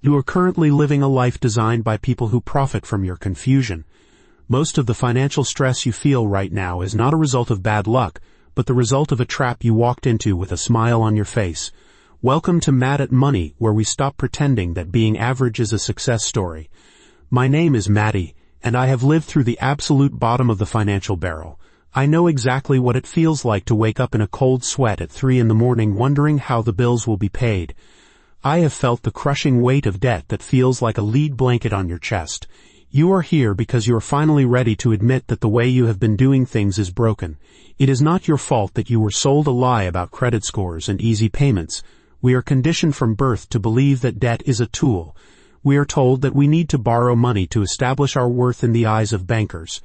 You are currently living a life designed by people who profit from your confusion. Most of the financial stress you feel right now is not a result of bad luck, but the result of a trap you walked into with a smile on your face. Welcome to Mad at Money, where we stop pretending that being average is a success story. My name is Maddie, and I have lived through the absolute bottom of the financial barrel. I know exactly what it feels like to wake up in a cold sweat at 3 a.m. wondering how the bills will be paid. I have felt the crushing weight of debt that feels like a lead blanket on your chest. You are here because you are finally ready to admit that the way you have been doing things is broken. It is not your fault that you were sold a lie about credit scores and easy payments. We are conditioned from birth to believe that debt is a tool. We are told that we need to borrow money to establish our worth in the eyes of bankers.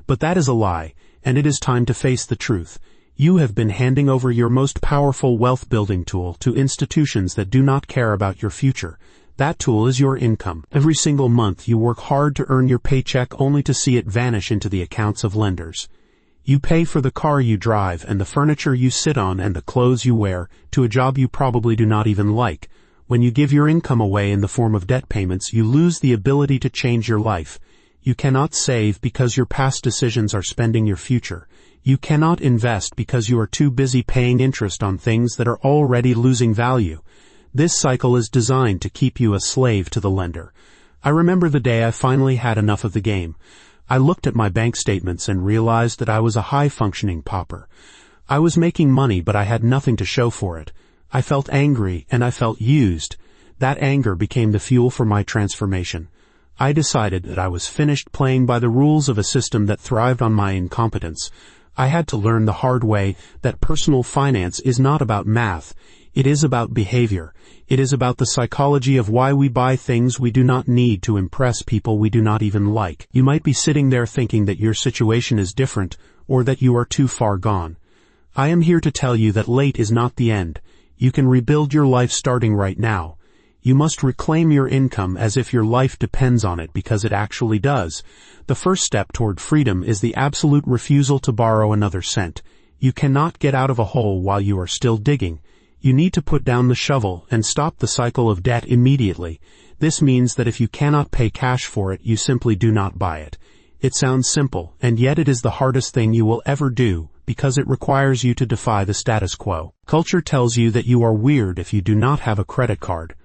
But that is a lie, and it is time to face the truth. You have been handing over your most powerful wealth-building tool to institutions that do not care about your future. That tool is your income. Every single month you work hard to earn your paycheck only to see it vanish into the accounts of lenders. You pay for the car you drive and the furniture you sit on and the clothes you wear to a job you probably do not even like. When you give your income away in the form of debt payments, you lose the ability to change your life. You cannot save because your past decisions are spending your future. You cannot invest because you are too busy paying interest on things that are already losing value. This cycle is designed to keep you a slave to the lender. I remember the day I finally had enough of the game. I looked at my bank statements and realized that I was a high-functioning pauper. I was making money, but I had nothing to show for it. I felt angry and I felt used. That anger became the fuel for my transformation. I decided that I was finished playing by the rules of a system that thrived on my incompetence. I had to learn the hard way that personal finance is not about math. It is about behavior. It is about the psychology of why we buy things we do not need to impress people we do not even like. You might be sitting there thinking that your situation is different or that you are too far gone. I am here to tell you that late is not the end. You can rebuild your life starting right now. You must reclaim your income as if your life depends on it, because it actually does. The first step toward freedom is the absolute refusal to borrow another cent. You cannot get out of a hole while you are still digging. You need to put down the shovel and stop the cycle of debt immediately. This means that if you cannot pay cash for it, you simply do not buy it. It sounds simple, and yet it is the hardest thing you will ever do, because it requires you to defy the status quo. Culture tells you that you are weird if you do not have a credit card.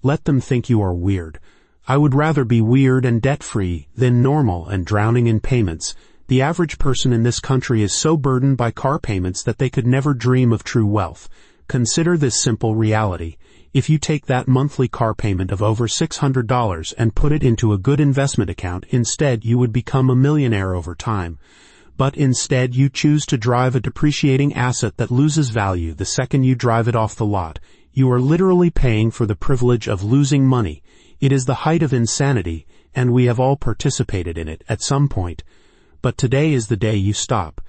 Let them think you are weird. I would rather be weird and debt-free than normal and drowning in payments. The average person in this country is so burdened by car payments that they could never dream of true wealth. Consider this simple reality. If you take that monthly car payment of over $600 and put it into a good investment account, instead you would become a millionaire over time. But instead you choose to drive a depreciating asset that loses value the second you drive it off the lot. You are literally paying for the privilege of losing money. It is the height of insanity, and we have all participated in it at some point. But today is the day you stop.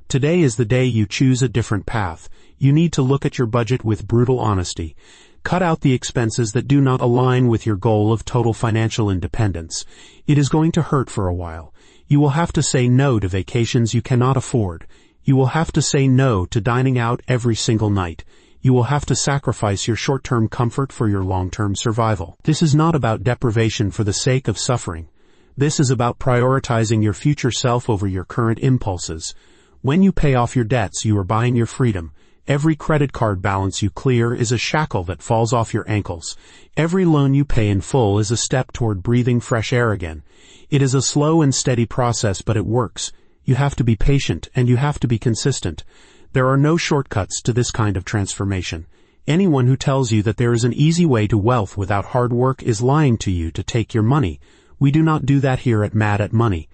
Today is the day you choose a different path. You need to look at your budget with brutal honesty. Cut out the expenses that do not align with your goal of total financial independence. It is going to hurt for a while. You will have to say no to vacations you cannot afford. You will have to say no to dining out every single night. You will have to sacrifice your short-term comfort for your long-term survival. This is not about deprivation for the sake of suffering. This is about prioritizing your future self over your current impulses. When you pay off your debts, you are buying your freedom. Every credit card balance you clear is a shackle that falls off your ankles. Every loan you pay in full is a step toward breathing fresh air again. It is a slow and steady process, but it works. You have to be patient, and you have to be consistent. There are no shortcuts to this kind of transformation. Anyone who tells you that there is an easy way to wealth without hard work is lying to you to take your money. We do not do that here at Mad at Money.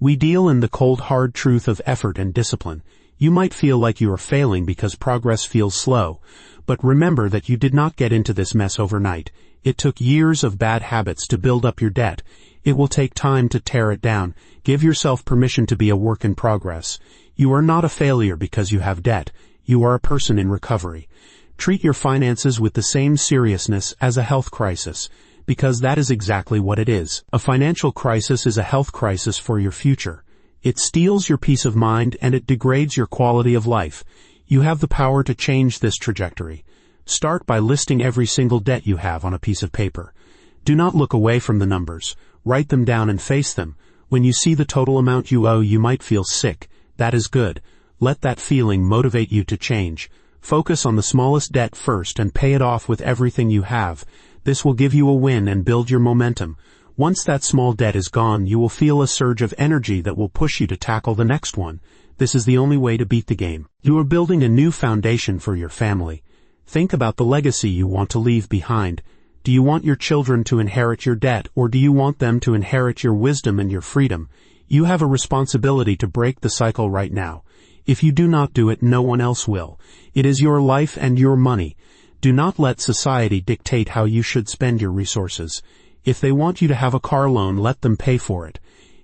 We deal in the cold hard truth of effort and discipline. You might feel like you are failing because progress feels slow, but remember that you did not get into this mess overnight. It took years of bad habits to build up your debt. It will take time to tear it down. Give yourself permission to be a work in progress. You are not a failure because you have debt. You are a person in recovery. Treat your finances with the same seriousness as a health crisis, because that is exactly what it is. A financial crisis is a health crisis for your future. It steals your peace of mind and it degrades your quality of life. You have the power to change this trajectory. Start by listing every single debt you have on a piece of paper. Do not look away from the numbers. Write them down and face them. When you see the total amount you owe, you might feel sick. That is good. Let that feeling motivate you to change. Focus on the smallest debt first and pay it off with everything you have. This will give you a win and build your momentum. Once that small debt is gone, you will feel a surge of energy that will push you to tackle the next one. This is the only way to beat the game. You are building a new foundation for your family. Think about the legacy you want to leave behind. Do you want your children to inherit your debt, or do you want them to inherit your wisdom and your freedom? You have a responsibility to break the cycle right now. If you do not do it, no one else will. It is your life and your money. Do not let society dictate how you should spend your resources. If they want you to have a car loan, let them pay for it.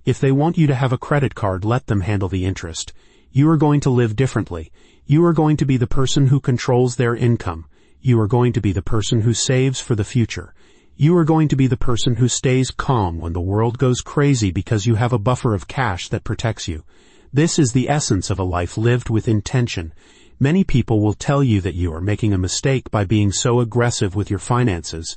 If they want you to have a credit card, let them handle the interest. You are going to live differently. You are going to be the person who controls their income. You are going to be the person who saves for the future. You are going to be the person who stays calm when the world goes crazy because you have a buffer of cash that protects you. This is the essence of a life lived with intention. Many people will tell you that you are making a mistake by being so aggressive with your finances.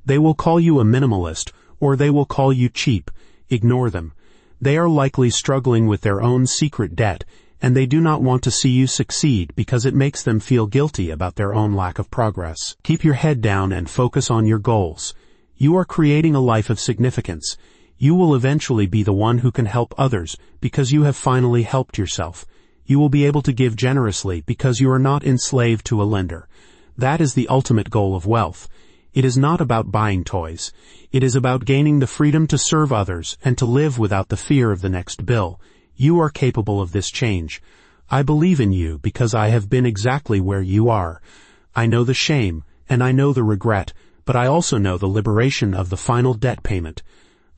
They will call you a minimalist, or they will call you cheap. Ignore them. They are likely struggling with their own secret debt, and they do not want to see you succeed because it makes them feel guilty about their own lack of progress. Keep your head down and focus on your goals. You are creating a life of significance. You will eventually be the one who can help others because you have finally helped yourself. You will be able to give generously because you are not enslaved to a lender. That is the ultimate goal of wealth. It is not about buying toys. It is about gaining the freedom to serve others and to live without the fear of the next bill. You are capable of this change. I believe in you because I have been exactly where you are. I know the shame, and I know the regret, but I also know the liberation of the final debt payment.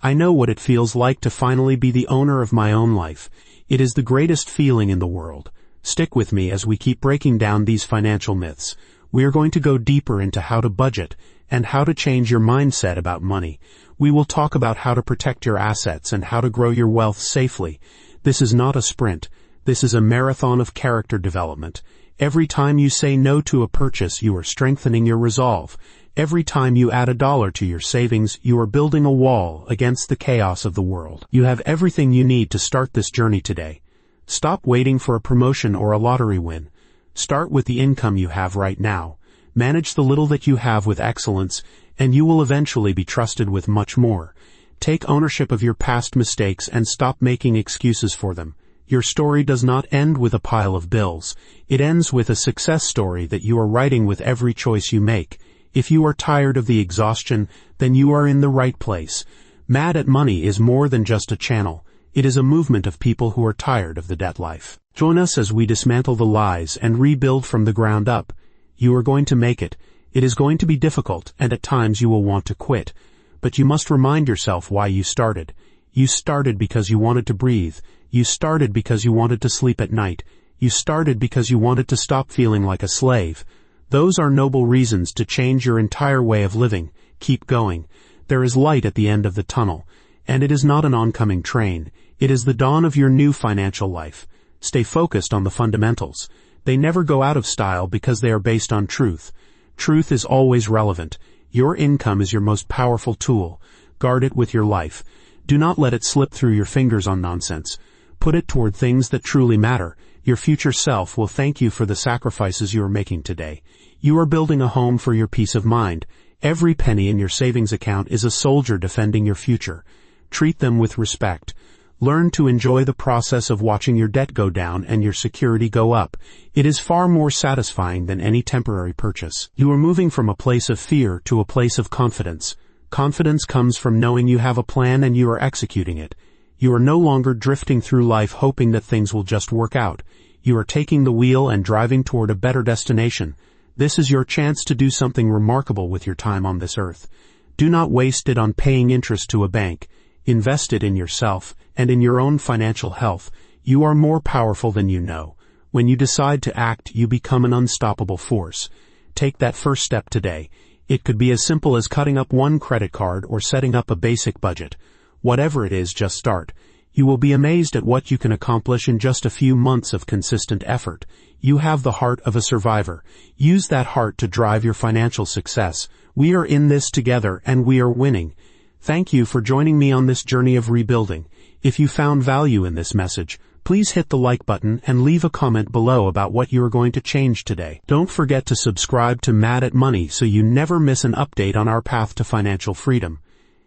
I know what it feels like to finally be the owner of my own life. It is the greatest feeling in the world. Stick with me as we keep breaking down these financial myths. We are going to go deeper into how to budget and how to change your mindset about money. We will talk about how to protect your assets and how to grow your wealth safely. This is not a sprint. This is a marathon of character development. Every time you say no to a purchase, you are strengthening your resolve. Every time you add $1 to your savings, you are building a wall against the chaos of the world. You have everything you need to start this journey today. Stop waiting for a promotion or a lottery win. Start with the income you have right now. Manage the little that you have with excellence, and you will eventually be trusted with much more. Take ownership of your past mistakes and stop making excuses for them. Your story does not end with a pile of bills. It ends with a success story that you are writing with every choice you make. If you are tired of the exhaustion, then you are in the right place. Mad at Money is more than just a channel. It is a movement of people who are tired of the debt life. Join us as we dismantle the lies and rebuild from the ground up. You are going to make it. It is going to be difficult, and at times you will want to quit. But you must remind yourself why you started. You started because you wanted to breathe. You started because you wanted to sleep at night. You started because you wanted to stop feeling like a slave. Those are noble reasons to change your entire way of living. Keep going. There is light at the end of the tunnel. And it is not an oncoming train. It is the dawn of your new financial life. Stay focused on the fundamentals. They never go out of style because they are based on truth. Truth is always relevant. Your income is your most powerful tool. Guard it with your life. Do not let it slip through your fingers on nonsense. Put it toward things that truly matter. Your future self will thank you for the sacrifices you are making today. You are building a home for your peace of mind. Every penny in your savings account is a soldier defending your future. Treat them with respect. Learn to enjoy the process of watching your debt go down and your security go up. It is far more satisfying than any temporary purchase. You are moving from a place of fear to a place of confidence. Confidence comes from knowing you have a plan and you are executing it. You are no longer drifting through life hoping that things will just work out. You are taking the wheel and driving toward a better destination. This is your chance to do something remarkable with your time on this earth. Do not waste it on paying interest to a bank. Invest it in yourself and in your own financial health. You are more powerful than you know. When you decide to act, you become an unstoppable force. Take that first step today. It could be as simple as cutting up one credit card or setting up a basic budget. Whatever it is, just start. You will be amazed at what you can accomplish in just a few months of consistent effort. You have the heart of a survivor. Use that heart to drive your financial success. We are in this together and we are winning. Thank you for joining me on this journey of rebuilding. If you found value in this message, please hit the like button and leave a comment below about what you are going to change today. Don't forget to subscribe to Mad at Money so you never miss an update on our path to financial freedom.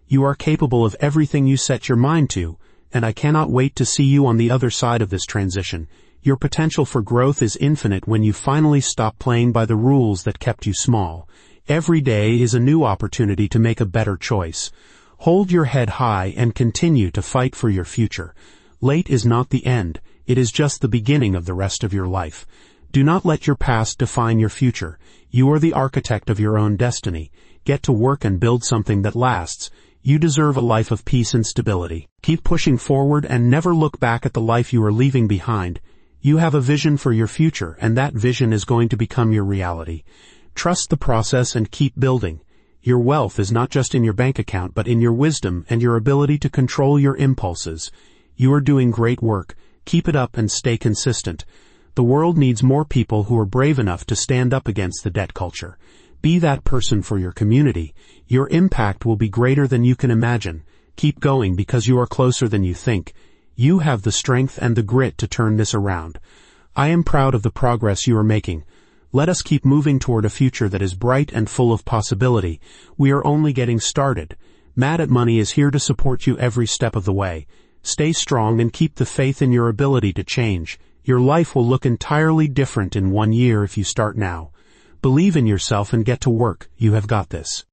You are capable of everything you set your mind to, and I cannot wait to see you on the other side of this transition. Your potential for growth is infinite when you finally stop playing by the rules that kept you small. Every day is a new opportunity to make a better choice. Hold your head high and continue to fight for your future. Late is not the end, it is just the beginning of the rest of your life. Do not let your past define your future. You are the architect of your own destiny. Get to work and build something that lasts. You deserve a life of peace and stability. Keep pushing forward and never look back at the life you are leaving behind. You have a vision for your future, and that vision is going to become your reality. Trust the process and keep building. Your wealth is not just in your bank account, but in your wisdom and your ability to control your impulses. You are doing great work. Keep it up and stay consistent. The world needs more people who are brave enough to stand up against the debt culture. Be that person for your community. Your impact will be greater than you can imagine. Keep going because you are closer than you think. You have the strength and the grit to turn this around. I am proud of the progress you are making. Let us keep moving toward a future that is bright and full of possibility. We are only getting started. Mad at Money is here to support you every step of the way. Stay strong and keep the faith in your ability to change. Your life will look entirely different in 1 year if you start now. Believe in yourself and get to work. You have got this.